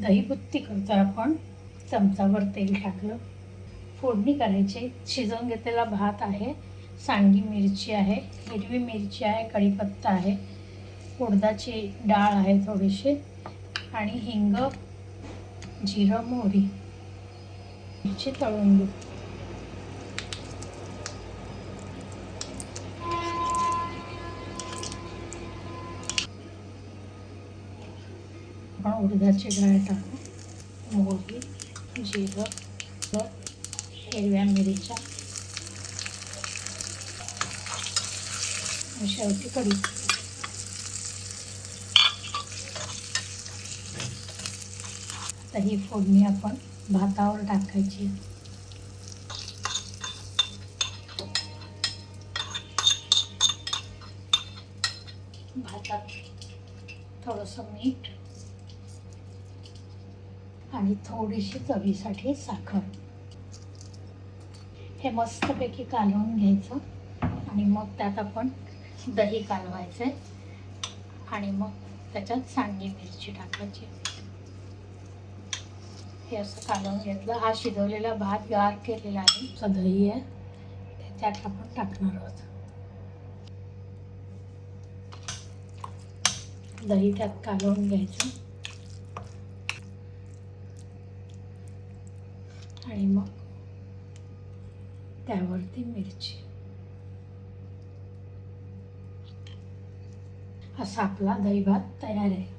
दही बुत्ती करतो आपण. चमचाभर तेल टाकलं, फोडणी करायची. शिजवून घेतलेला भात आहे, सांडगी मिरची आहे, हिरवी मिरची आहे, कढीपत्ता आहे, उडदाची डाळ आहे थोडीशी, आणि हिंग, जिरं, मोहरी. मिरची तळून घेऊ. आपण उडदाची डाळ टाकू, मोहरी, जिरं, हिरव्या मिरच्या, शेवटी कढीपत्ता. आता ही फोडणी आपण भातावर टाकायची. भातात थोडंसं मीठ आणि थोडीशी चवीसाठी साखर. हे मस्तपैकी कालवून घ्यायचं आणि मग त्यात आपण दही कालवायचं आणि मग त्याच्यात सांडगी मिरची टाकायची. हे असं कालवून घेतलं. हा शिजवलेला भात गार केलेला आहे, दही आहे ते त्यात आपण टाकणार आहोत. दही त्यात कालवून घ्यायचं आणि मग त्यावरती मिरची. असा आपला दही भात तयार आहे.